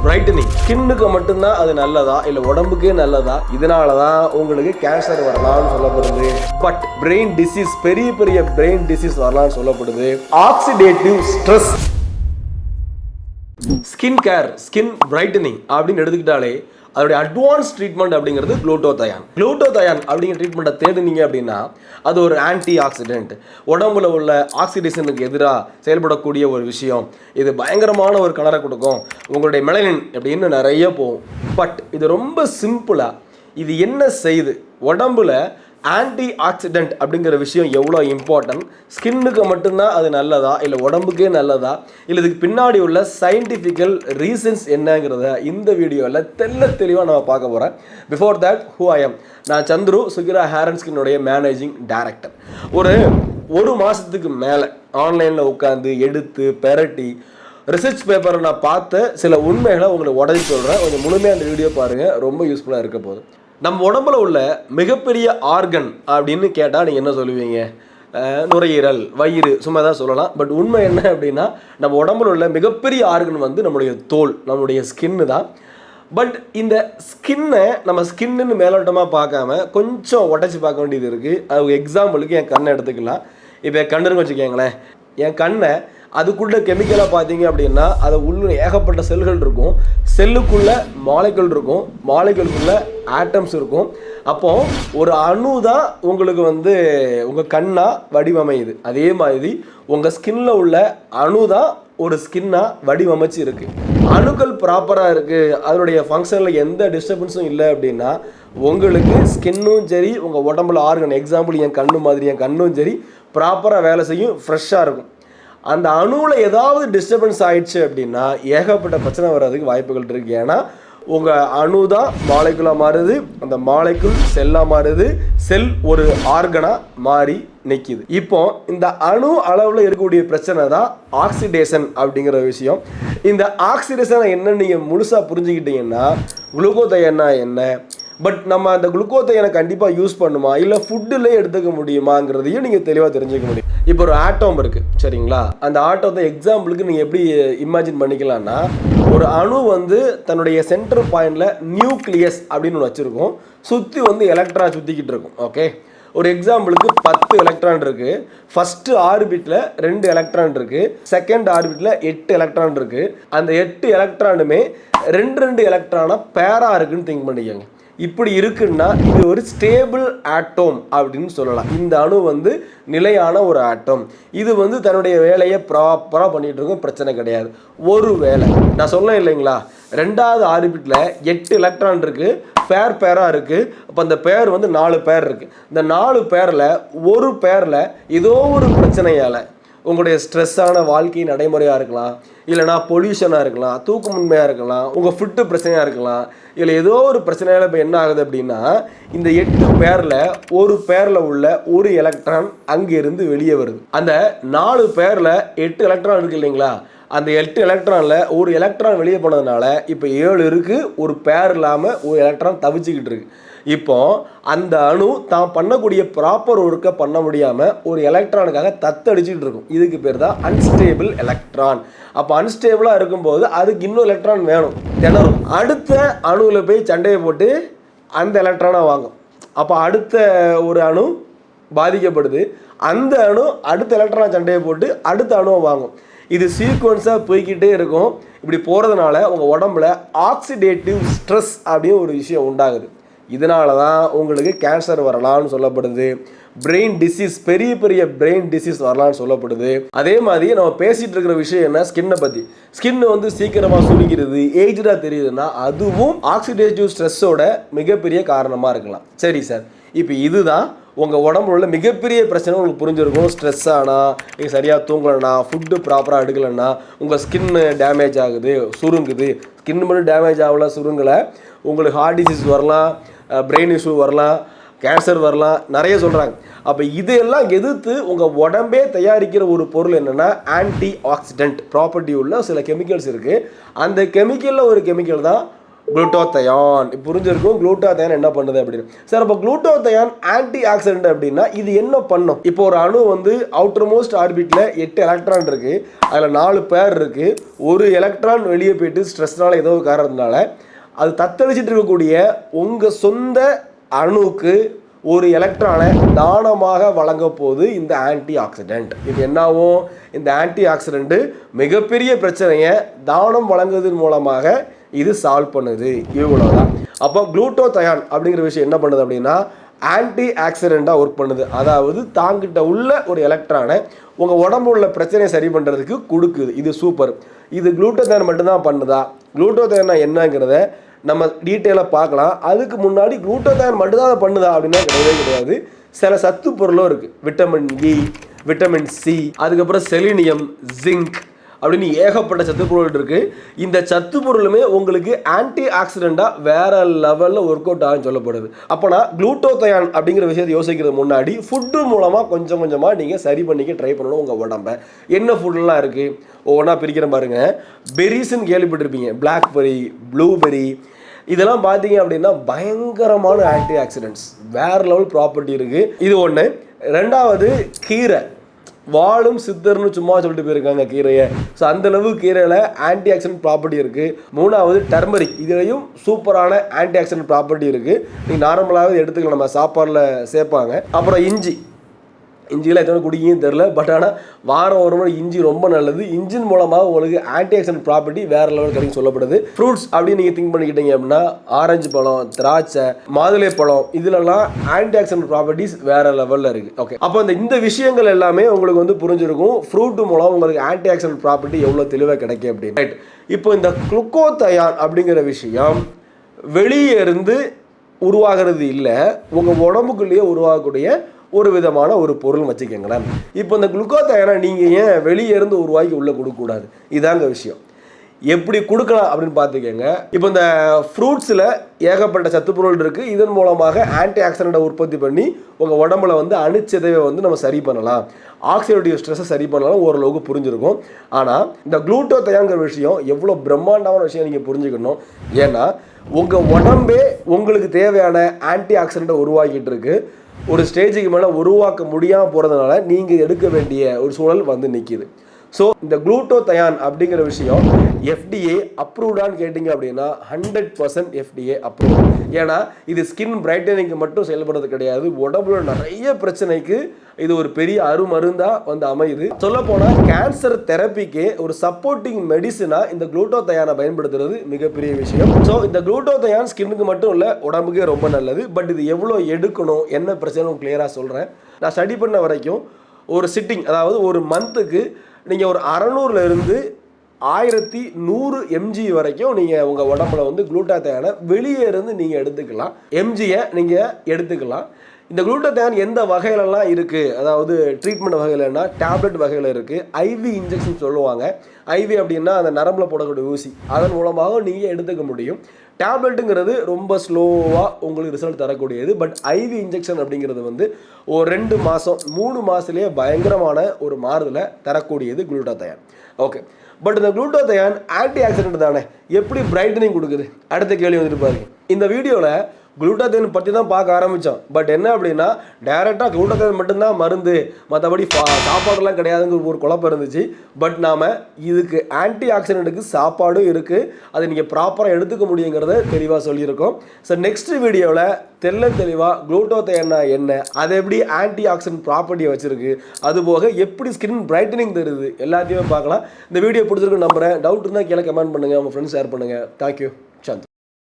Brightening ஸ்கின்னுக்கு மட்டும்தான் அது நல்லதா இல்லை உடம்புக்கே நல்லதா? இதனால தான் உங்களுக்கு கேன்சர் வரலாம்னு சொல்லப்படுது. பட் பிரெயின் டிசீஸ், பெரிய பெரிய பிரெயின் டிசீஸ் வரலாம்னு சொல்லப்படுது. Oxidative stress, skin care, skin brightening அப்படின்னு எடுத்துக்கிட்டாலே அதோடைய அட்வான்ஸ் ட்ரீட்மெண்ட் அப்படிங்கிறது குளுட்டோதயான். குளுட்டோதயான் அப்படிங்கிற ட்ரீட்மெண்ட்டை தேடுனீங்க அப்படின்னா அது ஒரு ஆன்டி ஆக்சிடென்ட், உடம்புல உள்ள ஆக்சிடேஷனுக்கு எதிராக செயல்படக்கூடிய ஒரு விஷயம். இது பயங்கரமான ஒரு கலரை கொடுக்கும், உங்களுடைய மெலனின் அப்படின்னு நிறைய போகும். பட் இது ரொம்ப சிம்பிளாக இது என்ன செய்யுது, உடம்புல ஆன்டி ஆக்சிடென்ட் அப்படிங்கிற விஷயம் எவ்வளோ இம்பார்ட்டன்ட், ஸ்கின்னுக்கு மட்டும்தான் அது நல்லதா இல்லை உடம்புக்கே நல்லதா, இல்லை இதுக்கு பின்னாடி உள்ள சயின்டிஃபிக்கல் ரீசன்ஸ் என்னங்கிறத இந்த வீடியோவில் தெளிவாக நம்ம பார்க்க போகிறேன். Before that, who I am, நான் சந்துரு, சுகிரா ஹேர் அண்ட் ஸ்கின்னுடைய மேனேஜிங் டைரக்டர். ஒரு மாதத்துக்கு மேலே ஆன்லைனில் உட்காந்து எடுத்து பெரட்டி ரிசர்ச் பேப்பரை நான் பார்த்த சில உண்மைகளை உங்களுக்கு உடனே சொல்கிறேன். கொஞ்சம் முழுமையாக அந்த வீடியோ பாருங்கள், ரொம்ப யூஸ்ஃபுல்லாக இருக்க போகுது. நம்ம உடம்புல உள்ள மிகப்பெரிய ஆர்கன் அப்படின்னு கேட்டால் நீங்கள் என்ன சொல்லுவீங்க? நுரையீரல், வயிறு, சும்மா தான் சொல்லலாம். பட் உண்மை என்ன அப்படின்னா நம்ம உடம்புல உள்ள மிகப்பெரிய ஆர்கன் வந்து நம்மளுடைய தோல், நம்மளுடைய ஸ்கின்னு தான். பட் இந்த ஸ்கின்னை நம்ம ஸ்கின்னு மேலோட்டமாக பார்க்காம கொஞ்சம் உடச்சி பார்க்க வேண்டியது இருக்குது. அது எக்ஸாம்பிளுக்கு என் கண்ணை எடுத்துக்கலாம். இப்போ என் கண்ணுன்னு வச்சுக்கோங்களேன். என் கண்ணை அதுக்குள்ளே கெமிக்கலாக பார்த்தீங்க அப்படின்னா அது உள்ள ஏகப்பட்ட செல்கள் இருக்கும். செல்லுக்குள்ளே மாலிகுல் இருக்கும், மாலிகுலுக்குள்ளே ஆட்டம்ஸ் இருக்கும். அப்போது ஒரு அணு தான் உங்களுக்கு வந்து உங்கள் கண்ணாக வடிவமையுது. அதே மாதிரி உங்கள் ஸ்கின்னில் உள்ள அணு தான் ஒரு ஸ்கின்னாக வடிவமைச்சு இருக்குது. அணுக்கள் ப்ராப்பராக இருக்குது, அதனுடைய ஃபங்க்ஷனில் எந்த டிஸ்டர்பன்ஸும் இல்லை அப்படின்னா உங்களுக்கு ஸ்கின்னும் சரி, உங்கள் உடம்புல ஆர்கன், எக்ஸாம்பிள் என் கண்ணு மாதிரி, என் கண்ணும் சரி ப்ராப்பராக வேலை செய்யும், ஃப்ரெஷ்ஷாக இருக்கும். அந்த அணுவில் ஏதாவது டிஸ்டர்பன்ஸ் ஆயிடுச்சு அப்படின்னா ஏகப்பட்ட பிரச்சனை வர்றதுக்கு வாய்ப்புகள் இருக்குது. ஏன்னா உங்கள் அணு தான் மாலிகுலாக மாறுது, அந்த மாலிகுல் செல்லாக மாறுது, செல் ஒரு ஆர்கனாக மாறி நிற்கிது. இப்போ இந்த அணு அளவில் இருக்கக்கூடிய பிரச்சனை தான் ஆக்சிடேஷன் அப்படிங்கிற விஷயம். இந்த ஆக்சிடேஷனை என்னன்னு நீங்கள் முழுசாக புரிஞ்சுக்கிட்டீங்கன்னா குளுக்கோதயான்னா என்ன, பட் நம்ம அந்த குளுக்கோதயானை கண்டிப்பாக யூஸ் பண்ணுமா இல்லை ஃபுட்டில் எடுத்துக்க முடியுமாங்கிறதையும் நீங்கள் தெளிவாக தெரிஞ்சுக்க முடியும். இப்போ ஒரு ஆட்டம் இருக்குது சரிங்களா, அந்த ஆட்டத்தை எக்ஸாம்பிளுக்கு நீங்கள் எப்படி இமேஜின் பண்ணிக்கலாம்னா ஒரு அணு வந்து தன்னுடைய சென்டர் பாயிண்டில் நியூக்ளியஸ் அப்படின்னு ஒன்று வச்சுருக்கோம், சுற்றி வந்து எலக்ட்ரான் சுற்றிக்கிட்டு இருக்கும். ஓகே, ஒரு எக்ஸாம்பிளுக்கு 10 எலக்ட்ரான் இருக்குது. ஃபஸ்ட்டு ஆர்பிட்டில் 2 எலக்ட்ரான் இருக்குது, செகண்ட் ஆர்பிட்டில் 8 எலக்ட்ரான் இருக்குது. அந்த 8 எலக்ட்ரானுமே 2 எலக்ட்ரானாக பேராக இருக்குன்னு திங்க் பண்ணிக்கோங்க. இப்படி இருக்குன்னா இது ஒரு ஸ்டேபிள் ஆட்டோம் அப்படின்னு சொல்லலாம். இந்த அணு வந்து நிலையான ஒரு ஆட்டம். இது வந்து தன்னுடைய வேலையை ப்ராப்பராக பண்ணிகிட்டு இருக்கும், பிரச்சனை கிடையாது. ஒரு வேலை நான் சொன்னேன் இல்லைங்களா, 2வது ஆர்பிட்டில் 8 எலக்ட்ரான் இருக்குது, பேராக இருக்குது. அப்போ அந்த பேர் வந்து 4 பேர் இருக்குது. இந்த 4 பேரில் ஒரு பேரில் ஏதோ ஒரு பிரச்சனையால் உங்களுடைய ஸ்ட்ரெஸ்ஸான வாழ்க்கை நடைமுறையாக இருக்கலாம், இல்லைனா பொல்யூஷனாக இருக்கலாம், தூக்கமின்மையாக இருக்கலாம், உங்கள் ஃபுட்டு பிரச்சனையாக இருக்கலாம், இல்லை ஏதோ ஒரு பிரச்சனையால் இப்போ என்ன ஆகுது அப்படின்னா இந்த 8 பேரில் ஒரு பேரில் உள்ள ஒரு எலக்ட்ரான் அங்கேருந்து வெளியே வருது. அந்த 4 பேரில் 8 எலக்ட்ரான் இருக்குது இல்லைங்களா, அந்த 8 எலக்ட்ரானில் ஒரு எலக்ட்ரான் வெளியே போனதுனால இப்போ 7 இருக்குது, ஒரு பேர் இல்லாமல் ஒரு எலக்ட்ரான் தவிச்சிக்கிட்டு இருக்கு. இப்போ அந்த அணு தான் பண்ணக்கூடிய ப்ராப்பர் ஒர்க்கை பண்ண முடியாமல் ஒரு எலக்ட்ரானுக்காக தத்தடிச்சுக்கிட்டு இருக்கும். இதுக்கு பேர் தான் அன்ஸ்டேபிள் எலக்ட்ரான். அப்போ அன்ஸ்டேபிளாக இருக்கும்போது அதுக்கு இன்னும் எலக்ட்ரான் வேணும், திணறும். அடுத்த அணுவில் போய் சண்டையை போட்டு அந்த எலக்ட்ரானை வாங்கும். அப்போ அடுத்த ஒரு அணு பாதிக்கப்படுது, அந்த அணு அடுத்த எலக்ட்ரானை சண்டையை போட்டு அடுத்த அணுவை வாங்கும். இது சீக்வன்ஸாக போய்கிட்டே இருக்கும். இப்படி போகிறதுனால உங்கள் உடம்புல ஆக்சிடேட்டிவ் ஸ்ட்ரெஸ் அப்படின்னு ஒரு விஷயம் உண்டாகுது. இதனால தான் உங்களுக்கு கேன்சர் வரலாம்னு சொல்லப்படுது, பிரெயின் டிசீஸ், பெரிய பெரிய பிரெயின் டிசீஸ் வரலாம்னு சொல்லப்படுது. அதே மாதிரி நம்ம பேசிகிட்டு இருக்கிற விஷயம் என்ன, ஸ்கின்னை பற்றி. ஸ்கின் வந்து சீக்கிரமாக சுருங்கிறது, ஏஜ்டாக தெரியுதுன்னா அதுவும் ஆக்சிடேட்டிவ் ஸ்ட்ரெஸ்ஸோட மிகப்பெரிய காரணமாக இருக்கலாம். சரி சார், இப்போ இதுதான் உங்கள் உடம்புல உள்ள மிகப்பெரிய பிரச்சனை உங்களுக்கு புரிஞ்சிருக்கும். ஸ்ட்ரெஸ் ஆனால், நீங்கள் சரியாக தூங்கலைன்னா, ஃபுட்டு ப்ராப்பராக எடுக்கலைன்னா உங்கள் ஸ்கின்னு டேமேஜ் ஆகுது, சுருங்குது. ஸ்கின் மட்டும் டேமேஜ் ஆகல, சுருங்கலை, உங்களுக்கு ஹார்ட் டிசீஸ் வரலாம், பிரெயின் இஷ்யூ வரலாம், கேன்சர் வரலாம், நிறைய சொல்கிறாங்க. அப்போ இதையெல்லாம் எதிர்த்து உங்கள் உடம்பே தயாரிக்கிற ஒரு பொருள் என்னென்னா ஆன்டி ஆக்சிடென்ட் ப்ராப்பர்ட்டி உள்ள சில கெமிக்கல்ஸ் இருக்குது. அந்த கெமிக்கலில் ஒரு கெமிக்கல் தான் குளுட்டோதயான் புரிஞ்சிருக்கும். குளுட்டோதயான் என்ன பண்ணுது அப்படின்னு. சார் அப்போ குளுட்டோதயான் ஆன்டி ஆக்சிடென்ட் அப்படின்னா இது என்ன பண்ணும்? இப்போ ஒரு அணு வந்து அவுட்டர் மோஸ்ட் ஆர்பிட்ல 8 எலக்ட்ரான் இருக்கு, அதில் 4 பேர் இருக்கு. ஒரு எலக்ட்ரான் வெளியே போயிட்டு ஸ்ட்ரெஸ்னால ஏதோ ஒரு காரணத்தினால அது தத்தளிச்சிட்டு இருக்கக்கூடிய உங்கள் சொந்த அணுவுக்கு ஒரு எலக்ட்ரானை தானமாக வழங்க போது இந்த ஆன்டி ஆக்சிடென்ட். இது என்னாகும்? இந்த ஆன்டி ஆக்சிடென்ட் மிகப்பெரிய பிரச்சனையை தானம் வழங்குவதன் மூலமாக இது சால்வ் பண்ணுது. இவ்வளோதான். அப்போ குளுட்டோதயான் அப்படிங்கிற விஷயம் என்ன பண்ணுது அப்படின்னா ஆன்டி ஆக்சிடென்ட்டாக ஒர்க் பண்ணுது. அதாவது தாங்கிட்ட உள்ள ஒரு எலக்ட்ரானை உங்கள் உடம்பு உள்ள பிரச்சனையை சரி பண்ணுறதுக்கு கொடுக்குது. இது சூப்பர். இது குளுட்டோதயான் மட்டும்தான் பண்ணுதா? குளுட்டோதயான் என்னங்கிறத நம்ம டீட்டெயிலாக பார்க்கலாம். அதுக்கு முன்னாடி குளுட்டோதயான் மட்டும்தான் அதை பண்ணுதா அப்படின்னா கிடையவே கிடையாது. சில சத்து பொருளும் இருக்குது. விட்டமின் இ, விட்டமின் சி, அதுக்கப்புறம் செலினியம், ஜிங்க் அப்படின்னு ஏகப்பட்ட சத்து பொருள் இருக்குது. இந்த சத்து பொருளுமே உங்களுக்கு ஆன்டி ஆக்சிடென்ட்டாக வேற லெவலில் ஒர்க் அவுட் ஆகுன்னு சொல்லப்படுது. அப்போனா குளுட்டோதயான் அப்படிங்கிற விஷயத்தை யோசிக்கிறது முன்னாடி ஃபுட்டு மூலமாக கொஞ்சம் கொஞ்சமாக நீங்கள் சரி பண்ணிக்க ட்ரை பண்ணணும் உங்கள் உடம்பை. என்ன ஃபுட்லாம் இருக்குது ஒவ்வொன்றா பிரிக்கிற பாருங்க. பெரிஸ்ன்னு கேள்விப்பட்டிருப்பீங்க. பிளாக்பெரி, ப்ளூபெரி, இதெல்லாம் பார்த்தீங்க அப்படின்னா பயங்கரமான ஆன்டி ஆக்சிடென்ட்ஸ், வேற லெவல் ப்ராப்பர்ட்டி இருக்குது. இது ஒன்று. ரெண்டாவது கீரை. வாழும் சித்தர்னு சும்மா சொல்லிட்டு போயிருக்காங்க கீரையை. ஸோ அந்தளவு கீரையில் ஆன்டி ஆக்சிடென்ட் ப்ராப்பர்ட்டி இருக்குது. மூணாவது டர்மரிக். இதுலேயும் சூப்பரான ஆன்டி ஆக்சிடென்ட் ப்ராப்பர்ட்டி இருக்குது. நீங்கள் நார்மலாகவே எடுத்துக்கலாம், நம்ம சாப்பாடில் சேர்ப்பாங்க. அப்புறம் இஞ்சி. இஞ்சியெல்லாம் எத்தனை குடிக்கும் தெரில, பட் ஆனால் வாரம் ஒரு முறை இஞ்சி ரொம்ப நல்லது. இன்ஜின் மூலமாக உங்களுக்கு ஆன்டி ஆக்சிடென்ட் ப்ராப்பர்ட்டி வேறு லெவல் கிடைக்கும் சொல்லப்படுது. ஃப்ரூட்ஸ் அப்படின்னு நீங்கள் திங்க் பண்ணிக்கிட்டீங்க அப்படின்னா ஆரஞ்சு பழம், திராட்சை, மாதுளை பழம், இதுலலாம் ஆன்டி ஆக்சிடென்ட் ப்ராப்பர்ட்டிஸ் வேறு லெவலில் இருக்குது. ஓகே, அப்போ இந்த விஷயங்கள் எல்லாமே உங்களுக்கு வந்து புரிஞ்சிருக்கும். ஃப்ரூட்டு மூலம் உங்களுக்கு ஆன்டி ஆக்சிடென்ட் ப்ராப்பர்ட்டி எவ்வளோ தெளிவாக கிடைக்கும் அப்படின்னு. ரைட். இப்போ இந்த குளுட்டோதயான் அப்படிங்கிற விஷயம் வெளியே இருந்து உருவாகிறது இல்லை, உங்கள் உடம்புக்குள்ளேயே உருவாகக்கூடிய ஒரு விதமான ஒரு பொருள் வச்சுக்கோங்களேன். இப்போ இந்த குளுட்டோதயானை நீங்கள் ஏன் வெளியே இருந்து உருவாக்கி உள்ளே கொடுக்கக்கூடாது? இதாங்க விஷயம். எப்படி கொடுக்கலாம் அப்படின்னு பார்த்துக்கோங்க. இப்போ இந்த ஃப்ரூட்ஸில் ஏகப்பட்ட சத்துப்பொருள் இருக்குது. இதன் மூலமாக ஆன்டி ஆக்சிடென்ட்டை உற்பத்தி பண்ணி உங்கள் உடம்புல வந்து அணுச்சிதைவை வந்து நம்ம சரி பண்ணலாம், ஆக்சிடேட்டிவ் ஸ்ட்ரெஸ்ஸை சரி பண்ணலாம், ஓரளவுக்கு புரிஞ்சிருக்கும். ஆனால் இந்த குளுட்டோதயான்ங்கிற விஷயம் எவ்வளோ பிரம்மாண்டமான விஷயம் நீங்கள் புரிஞ்சுக்கணும். ஏன்னா உங்கள் உடம்பே உங்களுக்கு தேவையான ஆன்டி ஆக்சிடென்ட்டை உருவாக்கிட்டு இருக்கு. ஒரு ஸ்டேஜுக்கு மேலே உருவாக்க முடியாமல் போகிறதுனால நீங்கள் எடுக்க வேண்டிய ஒரு சூழல் வந்து நிற்கிது. ஸோ இந்த குளுட்டோதயான் அப்படிங்கிற விஷயம் FDA அப்ரூவ்டான்னு கேட்டிங்க அப்படின்னா 100% FDA அப்ரூவ். ஏன்னா இது ஸ்கின் பிரைட்டனிங்க்கு மட்டும் செயல்படுறது கிடையாது, உடம்புல நிறைய பிரச்சனைக்கு இது ஒரு பெரிய அருமருந்தாக வந்து அமையுது. சொல்லப்போனால் கேன்சர் தெரப்பிக்கே ஒரு சப்போர்ட்டிங் மெடிசனாக இந்த குளுட்டோதயானை பயன்படுத்துறது மிகப்பெரிய விஷயம். ஸோ இந்த குளுட்டோதயான் ஸ்கின்னுக்கு மட்டும் இல்லை, உடம்புக்கே ரொம்ப நல்லது. பட் இது எவ்வளோ எடுக்கணும், என்ன பிரச்சனை கிளியராக சொல்கிறேன். நான் ஸ்டடி பண்ண வரைக்கும் ஒரு சிட்டிங், அதாவது ஒரு மந்த்துக்கு நீங்கள் ஒரு 600 இருந்து 1100 mg வரைக்கும் நீங்கள் உங்கள் உடம்புல வந்து குளுட்டோதயானை வெளியே இருந்து நீங்கள் எடுத்துக்கலாம். mgயை நீங்கள் எடுத்துக்கலாம். இந்த குளுட்டோதயான் எந்த வகையிலலாம் இருக்குது, அதாவது ட்ரீட்மெண்ட் வகையிலன்னா டேப்லெட் வகையில் இருக்குது, ஐவி இன்ஜெக்ஷன் சொல்லுவாங்க. ஐவி அப்படின்னா அந்த நரம்பில் போடக்கூடிய ஊசி, அதன் மூலமாக நீங்கள் எடுத்துக்க முடியும். டேப்லெட்டுங்கிறது ரொம்ப ஸ்லோவாக உங்களுக்கு ரிசல்ட் தரக்கூடியது. பட் ஐவி இன்ஜெக்ஷன் அப்படிங்கிறது வந்து ஒரு 2 மாதம் 3 மாதத்துலேயே பயங்கரமான ஒரு மாறுதலை தரக்கூடியது குளுட்டோதயான். ஓகே, பட் இந்த குளுட்டோதயான் ஆன்டி ஆக்சிடென்ட் தானே, எப்படி பிரைட்டனிங் கொடுக்குது? அடுத்த கேள்வி வந்துட்டு பாருங்க. இந்த வீடியோவில் குளுட்டோதயான் பற்றி தான் பார்க்க ஆரம்பித்தோம். பட் என்ன அப்படின்னா டைரெக்டாக குளுட்டோதயான் மட்டும்தான் மருந்து, மற்றபடி சாப்பாடுலாம் கிடையாதுங்கிற ஒரு குழப்பம் இருந்துச்சு. பட் நாம் இதுக்கு ஆன்டி ஆக்சிடென்ட்டுக்கு சாப்பாடும் இருக்குது, அதை நீங்கள் ப்ராப்பராக எடுத்துக்க முடியுங்கிறத தெளிவாக சொல்லியிருக்கோம். ஸோ நெக்ஸ்ட் வீடியோவில் தெளிவாக குளுட்டோதயான் என்ன, அதை எப்படி ஆன்டி ஆக்சிடென்ட் ப்ராப்பர்ட்டியை வச்சுருக்கு, அதுபோக எப்படி ஸ்கின் பிரைட்டனிங் தருது, எல்லாத்தையுமே பார்க்கலாம். இந்த வீடியோ பிடிச்சிருக்கு நம்புகிறேன். டவுட் இருந்தால் கீழே கமெண்ட் பண்ணுங்கள், உங்கள் ஃப்ரெண்ட்ஸ் ஷேர் பண்ணுங்கள். தேங்க்யூ.